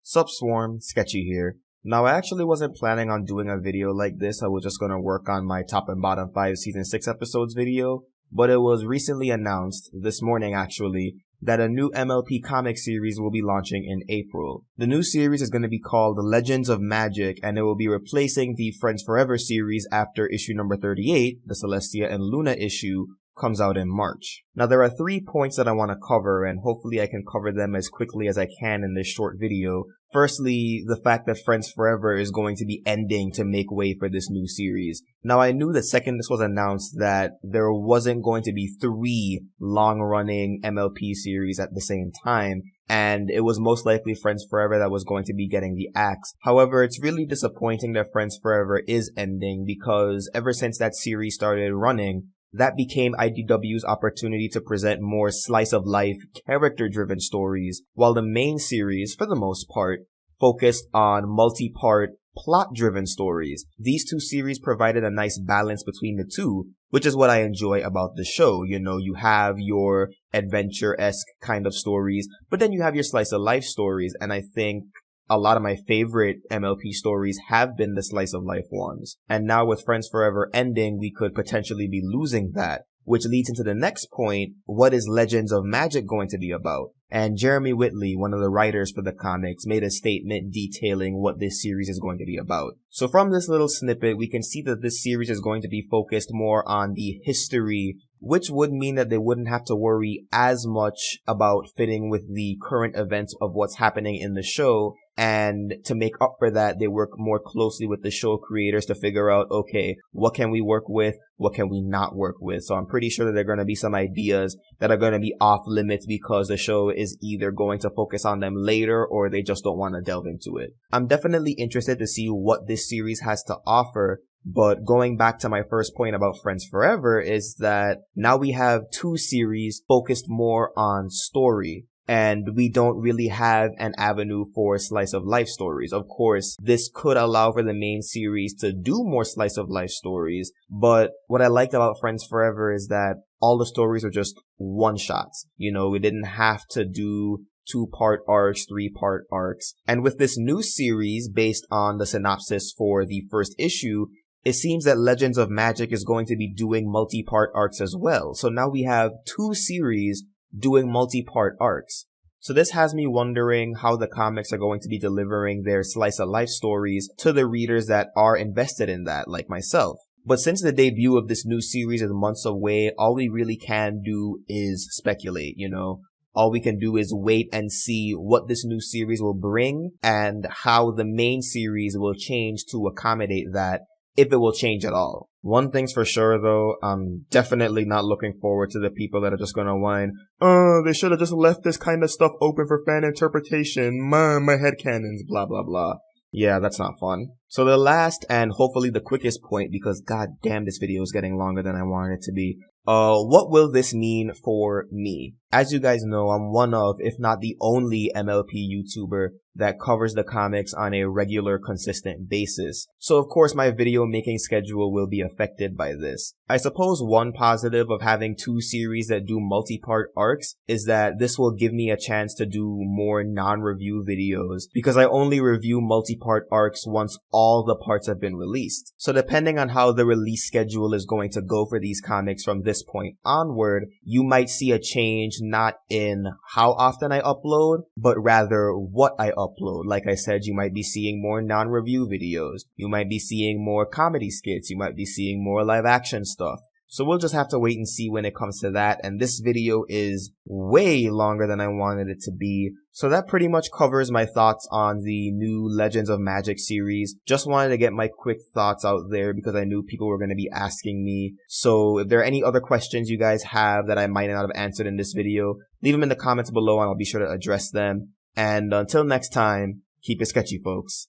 Sup Swarm, Sketchy here. Now I actually wasn't planning on doing a video like this. I was just gonna work on my top and bottom 5 season 6 episodes video, but it was recently announced, this morning actually, that a new MLP Comic Series will be launching in April. The new series is going to be called Legends of Magic, and it will be replacing the Friends Forever series after issue number 38, the Celestia and Luna issue, comes out in March. Now there are 3 points that I want to cover, and hopefully I can cover them as quickly as I can in this short video. Firstly, the fact that Friends Forever is going to be ending to make way for this new series. Now I knew the second this was announced that there wasn't going to be 3 long-running MLP series at the same time, and it was most likely Friends Forever that was going to be getting the axe. However, it's really disappointing that Friends Forever is ending, because ever since that series started running, that became IDW's opportunity to present more slice-of-life, character-driven stories, while the main series, for the most part, focused on multi-part, plot-driven stories. These 2 series provided a nice balance between the two, which is what I enjoy about the show. You know, you have your adventure-esque kind of stories, but then you have your slice-of-life stories, and I think a lot of my favorite MLP stories have been the slice-of-life ones. And now with Friends Forever ending, we could potentially be losing that. Which leads into the next point, what is Legends of Magic going to be about? And Jeremy Whitley, one of the writers for the comics, made a statement detailing what this series is going to be about. So from this little snippet, we can see that this series is going to be focused more on the history, which would mean that they wouldn't have to worry as much about fitting with the current events of what's happening in the show. And to make up for that, they work more closely with the show creators to figure out, okay, what can we work with? What can we not work with? So I'm pretty sure that there are going to be some ideas that are going to be off limits because the show is either going to focus on them later or they just don't want to delve into it. I'm definitely interested to see what this series has to offer. But going back to my first point about Friends Forever is that now we have 2 series focused more on story. And we don't really have an avenue for slice-of-life stories. Of course, this could allow for the main series to do more slice-of-life stories, but what I liked about Friends Forever is that all the stories are just one-shots. You know, we didn't have to do 2-part arcs, 3-part arcs. And with this new series, based on the synopsis for the first issue, it seems that Legends of Magic is going to be doing multi-part arcs as well. So now we have 2 series doing multi-part arcs. So this has me wondering how the comics are going to be delivering their slice-of-life stories to the readers that are invested in that, like myself. But since the debut of this new series is months away, all we really can do is speculate, you know? All we can do is wait and see what this new series will bring and how the main series will change to accommodate that, if it will change at all. One thing's for sure though, I'm definitely not looking forward to the people that are just gonna whine, they should have just left this kind of stuff open for fan interpretation, my headcanons, blah blah blah. Yeah, that's not fun. So the last and hopefully the quickest point, because god damn this video is getting longer than I wanted it to be. What will this mean for me? As you guys know, I'm one of, if not the only MLP YouTuber that covers the comics on a regular, consistent basis. So of course my video making schedule will be affected by this. I suppose one positive of having 2 series that do multi-part arcs is that this will give me a chance to do more non-review videos, because I only review multi-part arcs once all the parts have been released. So depending on how the release schedule is going to go for these comics from this point onward, you might see a change not in how often I upload, but rather what I upload. Like I said, you might be seeing more non-review videos. You might be seeing more comedy skits. You might be seeing more live action stuff. So we'll just have to wait and see when it comes to that. And this video is way longer than I wanted it to be. So that pretty much covers my thoughts on the new Legends of Magic series. Just wanted to get my quick thoughts out there because I knew people were going to be asking me. So if there are any other questions you guys have that I might not have answered in this video, leave them in the comments below and I'll be sure to address them. And until next time, keep it sketchy, folks.